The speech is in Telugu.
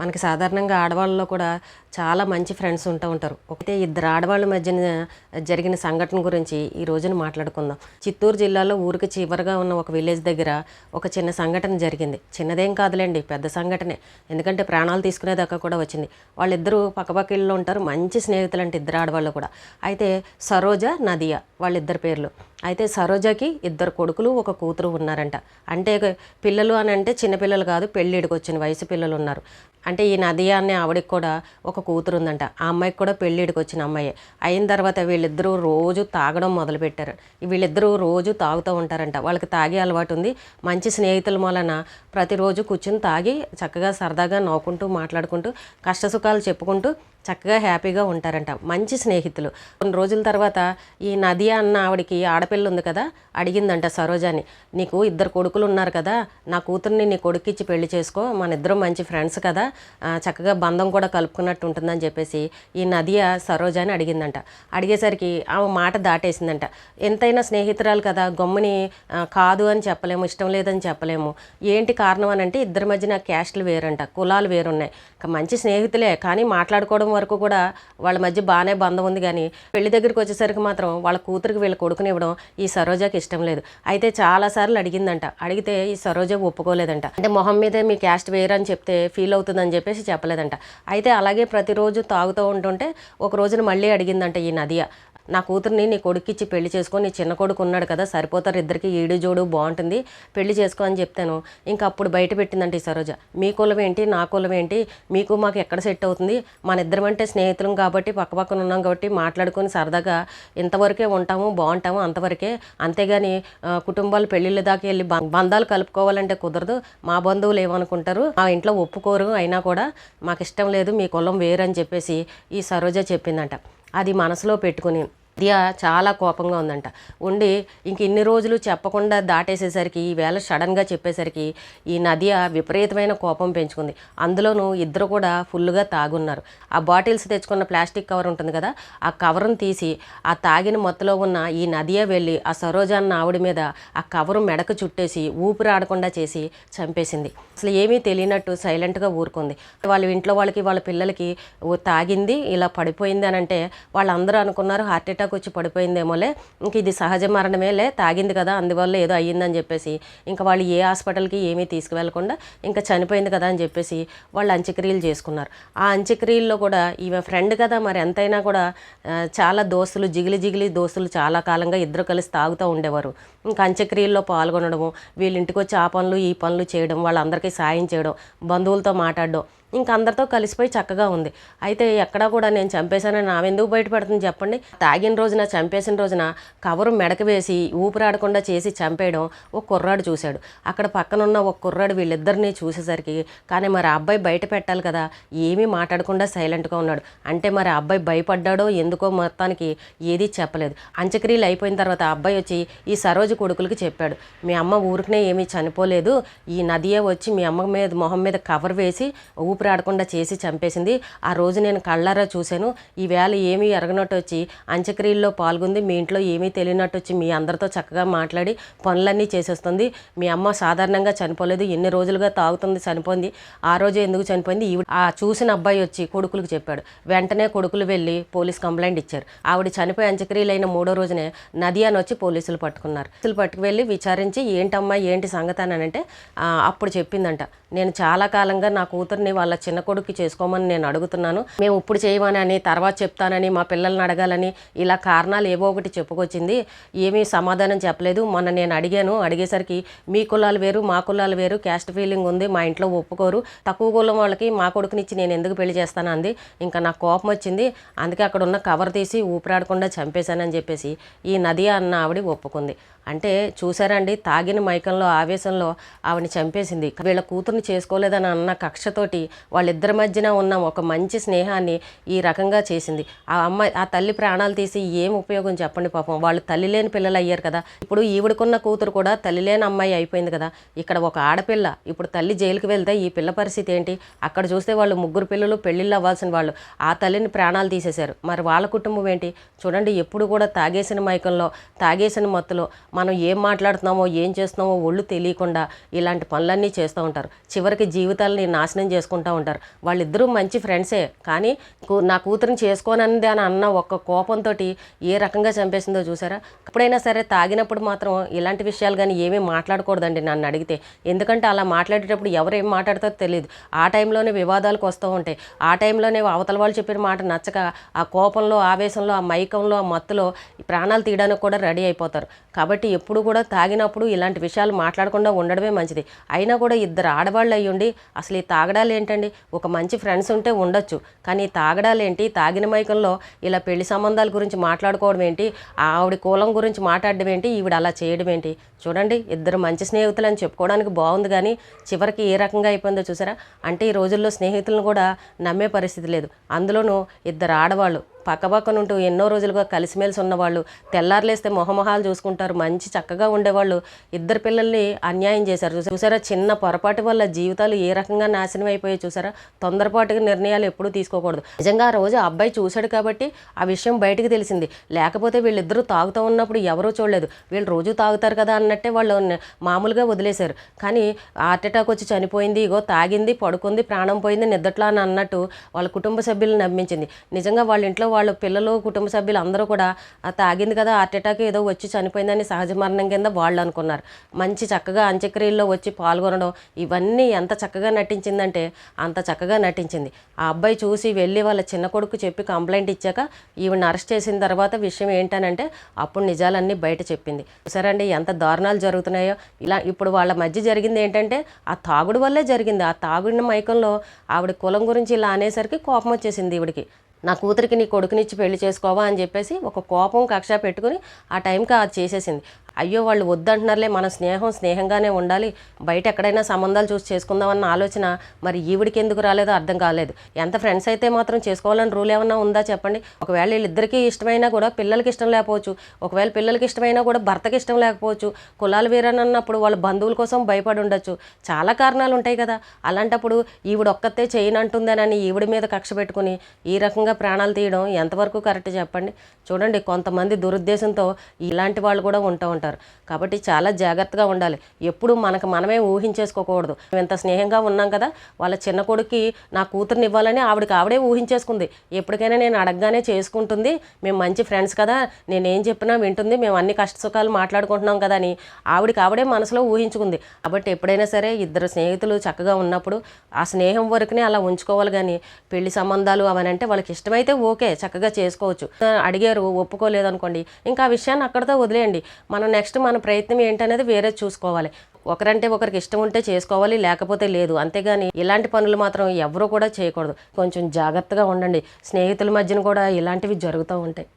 మనకి సాధారణంగా ఆడవాళ్ళలో కూడా చాలా మంచి ఫ్రెండ్స్ ఉంటారు. ఒకటే ఇద్దరు ఆడవాళ్ళ మధ్యన జరిగిన సంఘటన గురించి ఈ రోజున మాట్లాడుకుందాం. చిత్తూరు జిల్లాలో ఊరికి చివరగా ఉన్న ఒక విలేజ్ దగ్గర ఒక చిన్న సంఘటన జరిగింది. చిన్నదేం కాదులేండి, పెద్ద సంఘటనే. ఎందుకంటే ప్రాణాలు తీసుకునేదాకా కూడా వచ్చింది. వాళ్ళిద్దరూ పక్కపక్క ఇళ్ళు ఉంటారు, మంచి స్నేహితులు అంటే ఇద్దరు ఆడవాళ్ళు కూడా. అయితే సరోజ, నదియా వాళ్ళిద్దరు పేర్లు. అయితే సరోజకి ఇద్దరు కొడుకులు, ఒక కూతురు ఉన్నారంట. అంటే పిల్లలు అని అంటే చిన్నపిల్లలు కాదు, పెళ్ళిడికి వచ్చిన వయసు పిల్లలు ఉన్నారు. అంటే ఈ నదియా అనే ఆవిడకి కూడా ఒక కూతురు ఉందంట. ఆ అమ్మాయికి కూడా పెళ్ళిడికి వచ్చిన అమ్మాయి. అయిన తర్వాత వీళ్ళిద్దరూ రోజు తాగడం మొదలుపెట్టారు. వీళ్ళిద్దరూ రోజు తాగుతూ ఉంటారంట. వాళ్ళకి తాగే అలవాటు ఉంది. మంచి స్నేహితుల వలన ప్రతిరోజు కూర్చుని తాగి చక్కగా సరదాగా నవ్వుకుంటూ మాట్లాడుకుంటూ కష్టసుఖాలు చెప్పుకుంటూ చక్కగా హ్యాపీగా ఉంటారంట. మంచి స్నేహితులు. కొన్ని రోజుల తర్వాత ఈ నదియా అన్న ఆవిడికి ఆడపిల్ల ఉంది కదా, అడిగిందంట సరోజాని, నీకు ఇద్దరు కొడుకులు ఉన్నారు కదా, నా కూతుర్ని నీ కొడుకిచ్చి పెళ్లి చేసుకో, మన ఇద్దరం మంచి ఫ్రెండ్స్ కదా, చక్కగా బంధం కూడా కలుపుకున్నట్టు ఉంటుందని చెప్పేసి ఈ నదియా సరోజాని అడిగిందంట. అడిగేసరికి ఆమె మాట దాటేసిందంట. ఎంతైనా స్నేహితురాలు కదా, గమ్ముని కాదు అని చెప్పలేము, ఇష్టం లేదని చెప్పలేము. ఏంటి కారణం అని అంటే ఇద్దరి మధ్యన క్యాస్ట్లు వేరంట, కులాలు వేరున్నాయి. మంచి స్నేహితులే కానీ మాట్లాడుకోవడం వరకు కూడా వాళ్ళ మధ్య బాగానే బంధం ఉంది. కానీ పెళ్లి దగ్గరికి వచ్చేసరికి మాత్రం వాళ్ళ కూతురికి వీళ్ళ కొడుకుని ఇవ్వడం ఈ సరోజాకి ఇష్టం లేదు. అయితే చాలాసార్లు అడిగిందంట. అడిగితే ఈ సరోజ ఒప్పుకోలేదంట. అంటే మొహం మీదే మీ క్యాస్ట్ వేరని చెప్తే ఫీల్ అవుతుందని చెప్పేసి చెప్పలేదంట. అయితే అలాగే ప్రతిరోజు తాగుతూ ఉంటుంటే ఒక రోజున మళ్ళీ అడిగిందంట ఈ నదియా, నా కూతుర్ని నీ కొడుకిచ్చి పెళ్లి చేసుకో, నీ చిన్న కొడుకు ఉన్నాడు కదా, సరిపోతారు ఇద్దరికి, ఈడు జోడు బాగుంటుంది, పెళ్లి చేసుకో అని చెప్తాను. ఇంకా అప్పుడు బయట పెట్టిందంట ఈ సరోజ, మీ కులం ఏంటి, నా కులం ఏంటి, మీకు మాకు ఎక్కడ సెట్ అవుతుంది, మన ఇద్దరం అంటే స్నేహితులం కాబట్టి పక్కపక్కన ఉన్నాం కాబట్టి మాట్లాడుకొని సరదాగా ఇంతవరకే ఉంటాము, బాగుంటాము అంతవరకే, అంతేగాని కుటుంబాలు పెళ్ళిళ్ళ దాకా వెళ్ళి బంధాలు కలుపుకోవాలంటే కుదరదు, మా బంధువులు ఏమనుకుంటారు, మా ఇంట్లో ఒప్పుకోరు, అయినా కూడా మాకు ఇష్టం లేదు, మీ కులం వేరని చెప్పేసి ఈ సరోజ చెప్పిందంట. అది మనసులో పెట్టుకుని నదియా చాలా కోపంగా ఉందంట. ఉండి ఇంక ఇన్ని రోజులు చెప్పకుండా దాటేసేసరికి ఈవేళ సడన్గా చెప్పేసరికి ఈ నదియా విపరీతమైన కోపం పెంచుకుంది. అందులోనూ ఇద్దరు కూడా ఫుల్గా తాగున్నారు. ఆ బాటిల్స్ తెచ్చుకున్న ప్లాస్టిక్ కవర్ ఉంటుంది కదా, ఆ కవర్ను తీసి ఆ తాగిన మొత్తలో ఉన్న ఈ నదియా వెళ్ళి ఆ సరోజ అన్న ఆవిడ మీద ఆ కవరు మెడకు చుట్టేసి ఊపిరాడకుండా చేసి చంపేసింది. అసలు ఏమీ తెలియనట్టు సైలెంట్గా ఊరుకుంది. వాళ్ళ ఇంట్లో వాళ్ళకి వాళ్ళ పిల్లలకి తాగింది ఇలా పడిపోయింది అని అంటే వాళ్ళందరూ అనుకున్నారు హార్ట్ అటాక్ వచ్చి పడిపోయిందేమోలే, ఇంక ఇది సహజ మరణమేలే, తాగింది కదా అందువల్ల ఏదో అయ్యిందని చెప్పేసి ఇంకా వాళ్ళు ఏ హాస్పిటల్కి ఏమీ తీసుకువెళ్ళకుండా ఇంకా చనిపోయింది కదా అని చెప్పేసి వాళ్ళు అంత్యక్రియలు చేసుకున్నారు. ఆ అంత్యక్రియల్లో కూడా ఈమె ఫ్రెండ్ కదా, మరి ఎంతైనా కూడా చాలా దోస్తులు, జిగిలి దోస్తులు చాలా కాలంగా ఇద్దరు కలిసి తాగుతూ ఉండేవారు. ఇంకా అంత్యక్రియల్లో పాల్గొనడము, వీళ్ళ ఇంటికి వచ్చి ఆ పనులు ఈ పనులు చేయడం, వాళ్ళందరికీ సాయం చేయడం, బంధువులతో మాట్లాడడం, ఇంక అందరితో కలిసిపోయి చక్కగా ఉంది. అయితే ఎక్కడా కూడా నేను చంపేశానని ఆమె ఎందుకు బయటపడుతుంది చెప్పండి. తాగిన రోజున, చంపేసిన రోజున కవరు మెడక వేసి ఊపిరాడకుండా చేసి చంపేయడం ఒక కుర్రాడు చూశాడు. అక్కడ పక్కనున్న ఒక కుర్రాడు వీళ్ళిద్దరినీ చూసేసరికి, కానీ మరి ఆ అబ్బాయి బయట పెట్టాలి కదా, ఏమీ మాట్లాడకుండా సైలెంట్గా ఉన్నాడు. అంటే మరి ఆ అబ్బాయి భయపడ్డాడో ఎందుకో మొత్తానికి ఏదీ చెప్పలేదు. అంత్యక్రియలు అయిపోయిన తర్వాత ఆ అబ్బాయి వచ్చి ఈ సరోజ కొడుకులకి చెప్పాడు, మీ అమ్మ ఊరికనే ఏమీ చనిపోలేదు, ఈ నదియే వచ్చి మీ అమ్మ మీద మొహం మీద కవర్ వేసి ఊపిరాడకుండా చేసి చంపేసింది, ఆ రోజు నేను కళ్ళారా చూశాను, ఈవేళ ఏమీ ఎరగనట్టు వచ్చి అంత్యక్రియల్లో పాల్గొంది, మీ ఇంట్లో ఏమీ తెలియనట్టు వచ్చి మీ అందరితో చక్కగా మాట్లాడి పనులన్నీ చేసేస్తుంది, మీ అమ్మ సాధారణంగా చనిపోలేదు, ఎన్ని రోజులుగా తాగుతుంది చనిపోయింది, ఆ రోజు ఎందుకు చనిపోయింది, ఆ చూసిన అబ్బాయి వచ్చి కొడుకులకు చెప్పాడు. వెంటనే కొడుకులు వెళ్ళి పోలీస్ కంప్లైంట్ ఇచ్చారు. ఆవిడ చనిపోయి అంత్యక్రియలు అయిన 3వ రోజునే నదియాని వచ్చి పోలీసులు పట్టుకున్నారు. పట్టుకు వెళ్ళి విచారించి ఏంటమ్మా ఏంటి సంగతి అని అంటే అప్పుడు చెప్పిందంట, నేను చాలా కాలంగా నా కూతుర్ని వాళ్ళ చిన్న కొడుకు చేసుకోమని నేను అడుగుతున్నాను, మేము ఇప్పుడు చేయమని తర్వాత చెప్తానని మా పిల్లల్ని అడగాలని ఇలా కారణాలు ఏవో ఒకటి చెప్పుకొచ్చింది, ఏమీ సమాధానం చెప్పలేదు. మొన్న నేను అడిగేసరికి మీ కులాలు వేరు మా కులాలు వేరు, క్యాస్ట్ ఫీలింగ్ ఉంది, మా ఇంట్లో ఒప్పుకోరు, తక్కువ కులం వాళ్ళకి మా కొడుకునిచ్చి నేను ఎందుకు పెళ్లి చేస్తాను అంది. ఇంకా నాకు కోపం వచ్చింది, అందుకే అక్కడ ఉన్న కవర్ తీసి ఊపిరాడకుండా చంపేశానని చెప్పేసి ఈ నదియా అన్న ఆవిడ ఒప్పుకుంది. అంటే చూసారండి, తాగిన మైకంలో ఆవేశంలో ఆవిడని చంపేసింది. వీళ్ళ కూతుర్ని చేసుకోలేదని అన్న కక్షతోటి వాళ్ళిద్దరి మధ్యన ఉన్న ఒక మంచి స్నేహాన్ని ఈ రకంగా చేసింది. ఆ తల్లి ప్రాణాలు తీసి ఏం ఉపయోగం చెప్పండి. పాపం వాళ్ళు తల్లి లేని పిల్లలు అయ్యారు కదా. ఇప్పుడు ఈవిడకున్న కూతురు కూడా తల్లి లేని అమ్మాయి అయిపోయింది కదా. ఇక్కడ ఒక ఆడపిల్ల, ఇప్పుడు తల్లి జైలుకి వెళ్తే ఈ పిల్ల పరిస్థితి ఏంటి? అక్కడ చూస్తే వాళ్ళు 3 పిల్లలు పెళ్ళిళ్ళు అవ్వాల్సిన వాళ్ళు ఆ తల్లిని ప్రాణాలు తీసేశారు. మరి వాళ్ళ కుటుంబం ఏంటి చూడండి. ఎప్పుడు కూడా తాగేసిన మైకంలో, తాగేసిన మత్తులో మనం ఏం మాట్లాడుతున్నామో ఏం చేస్తున్నామో ఒళ్ళు తెలియకుండా ఇలాంటి పనులన్నీ చేస్తూ ఉంటారు. చివరికి జీవితాలని నాశనం చేసుకుంటారు. చేసుకుంటూ ఉంటారు. వాళ్ళిద్దరూ మంచి ఫ్రెండ్సే, కానీ నా కూతురిని చేసుకోనంది అని అన్న ఒక్క కోపంతో ఏ రకంగా చంపేసిందో చూసారా. ఎప్పుడైనా సరే తాగినప్పుడు మాత్రం ఇలాంటి విషయాలు కానీ ఏమీ మాట్లాడకూడదండి నన్ను అడిగితే. ఎందుకంటే అలా మాట్లాడేటప్పుడు ఎవరు ఏం మాట్లాడతారో తెలియదు. ఆ టైంలోనే వివాదాలకు వస్తూ ఉంటాయి. ఆ టైంలోనే అవతల వాళ్ళు చెప్పిన మాట నచ్చక ఆ కోపంలో, ఆవేశంలో, ఆ మైకంలో, ఆ మత్తులో ప్రాణాలు తీయడానికి కూడా రెడీ అయిపోతారు. కాబట్టి ఎప్పుడు కూడా తాగినప్పుడు ఇలాంటి విషయాలు మాట్లాడకుండా ఉండడమే మంచిది. అయినా కూడా ఇద్దరు ఆడవాళ్ళు అయ్యుండి అసలు ఈ తాగడాలు ఏంటండి? ఒక మంచి ఫ్రెండ్స్ ఉంటే ఉండొచ్చు, కానీ తాగడాలు ఏంటి? తాగిన మైకంలో ఇలా పెళ్లి సంబంధాల గురించి మాట్లాడుకోవడం ఏంటి? ఆవిడ కులం గురించి మాట్లాడడం ఏంటి? ఈవిడ అలా చేయడం ఏంటి? చూడండి, ఇద్దరు మంచి స్నేహితులు అని చెప్పుకోవడానికి బాగుంది, కానీ చివరికి ఏ రకంగా అయిపోయిందో చూసారా. అంటే ఈ రోజుల్లో స్నేహితులను కూడా నమ్మే పరిస్థితి లేదు. అందులోనూ ఇద్దరు ఆడవాళ్ళు పక్కపక్కనుంటూ ఎన్నో రోజులుగా కలిసిమెలిసి ఉన్నవాళ్ళు, తెల్లారులేస్తే మొహమొహాలు చూసుకుంటారు, మంచి చక్కగా ఉండేవాళ్ళు ఇద్దరు పిల్లల్ని అన్యాయం చేశారు. చూసారా, చిన్న పొరపాటు వల్ల జీవితాలు ఏ రకంగా నాశనం అయిపోయాయి చూసారా. తొందరపాటుగా నిర్ణయాలు ఎప్పుడూ తీసుకోకూడదు. నిజంగా ఆ రోజు ఆ అబ్బాయి చూశాడు కాబట్టి ఆ విషయం బయటికి తెలిసింది. లేకపోతే వీళ్ళిద్దరూ తాగుతూ ఉన్నప్పుడు ఎవరూ చూడలేదు. వీళ్ళు రోజు తాగుతారు కదా అన్నట్టే వాళ్ళు మామూలుగా వదిలేశారు. కానీ హార్ట్ అటాక్ వచ్చి చనిపోయింది, ఇగో తాగింది, పడుకుంది, ప్రాణం పోయింది నిద్దట్లో అని అన్నట్టు వాళ్ళ కుటుంబ సభ్యులను నమ్మించింది. నిజంగా వాళ్ళ ఇంట్లో వాళ్ళ పిల్లలు, కుటుంబ సభ్యులు అందరూ కూడా తాగింది కదా, హార్ట్ అటాక్ ఏదో వచ్చి చనిపోయిందని సహజ మరణం కింద వాళ్ళు అనుకున్నారు. మంచి చక్కగా అంత్యక్రియల్లో వచ్చి పాల్గొనడం, ఇవన్నీ ఎంత చక్కగా నటించిందంటే అంత చక్కగా నటించింది. ఆ అబ్బాయి చూసి వెళ్ళి వాళ్ళ చిన్న కొడుకు చెప్పి కంప్లైంట్ ఇచ్చాక ఈవిని అరెస్ట్ చేసిన తర్వాత విషయం ఏంటనంటే అప్పుడు నిజాలన్నీ బయట చెప్పింది. సరేండి, ఎంత దారుణాలు జరుగుతున్నాయో. ఇలా ఇప్పుడు వాళ్ళ మధ్య జరిగింది ఏంటంటే ఆ తాగుడు వల్లే జరిగింది. ఆ తాగుడిన మైకంలో ఆవిడ కులం గురించి ఇలా అనేసరికి కోపం వచ్చేసింది ఈవిడికి. నా కూతురికి నీ కొడుకునిచ్చి పెళ్లి చేసుకోవా అని చెప్పేసి ఒక కోపం, కక్ష పెట్టుకుని ఆ టైంకి అది చేసేసింది. అయ్యో వాళ్ళు వద్దంటున్నారులే, మన స్నేహం స్నేహంగానే ఉండాలి, బయట ఎక్కడైనా సంబంధాలు చూసి చేసుకుందామన్న ఆలోచన మరి ఈవిడికి ఎందుకు రాలేదో అర్థం కాలేదు. ఎంత ఫ్రెండ్స్ అయితే మాత్రం చేసుకోవాలని రూల్ ఏమన్నా ఉందా చెప్పండి? ఒకవేళ వీళ్ళిద్దరికీ ఇష్టమైనా కూడా పిల్లలకి ఇష్టం లేకపోవచ్చు, ఒకవేళ పిల్లలకి ఇష్టమైనా కూడా భర్తకి ఇష్టం లేకపోవచ్చు, కులాలు వేరనన్నప్పుడు వాళ్ళ బంధువుల కోసం భయపడి ఉండొచ్చు, చాలా కారణాలు ఉంటాయి కదా. అలాంటప్పుడు ఈవిడ ఒక్కతే చేయనంటుందనని ఈవిడ మీద కక్ష పెట్టుకుని ఈ రకంగా ప్రాణాలు తీయడం ఎంతవరకు కరెక్ట్ చెప్పండి. చూడండి, కొంతమంది దురుద్దేశంతో ఇలాంటి వాళ్ళు కూడా ఉంటూ ఉంటారు. కాబట్టి చాలా జాగ్రత్తగా ఉండాలి. ఎప్పుడు మనమే ఊహించేసుకోకూడదు. మేము ఎంత స్నేహంగా ఉన్నాం కదా, వాళ్ళ చిన్న కొడుక్కి నా కూతుర్ని ఇవ్వాలని ఆవిడే ఊహించేసుకుంది. ఎప్పటికైనా నేను అడగగానే చేసుకుంటుంది, మేము మంచి ఫ్రెండ్స్ కదా, నేనేం చెప్పినా వింటుంది, మేము అన్ని కష్ట సుఖాలు మాట్లాడుకుంటున్నాం కదా అని ఆవిడే మనసులో ఊహించుకుంది. కాబట్టి ఎప్పుడైనా సరే ఇద్దరు స్నేహితులు చక్కగా ఉన్నప్పుడు ఆ స్నేహం వరకునే అలా ఉంచుకోవాలి, కానీ పెళ్లి సంబంధాలు అవనంటే వాళ్ళకి ఇష్టమైతే ఓకే, చక్కగా చేసుకోవచ్చు. అడిగారు, ఒప్పుకోలేదనుకోండి, ఇంకా ఆ విషయాన్ని అక్కడితో వదిలేయండి. మనం నెక్స్ట్ మన ప్రయత్నం ఏంటనేది వేరే చూసుకోవాలి. ఒకరంటే ఒకరికి ఇష్టం ఉంటే చేసుకోవాలి, లేకపోతే లేదు. అంతేగాని ఇలాంటి పనులు మాత్రం ఎవరు కూడా చేయకూడదు. కొంచెం జాగ్రత్తగా ఉండండి. స్నేహితుల మధ్యన కూడా ఇలాంటివి జరుగుతూ ఉంటాయి.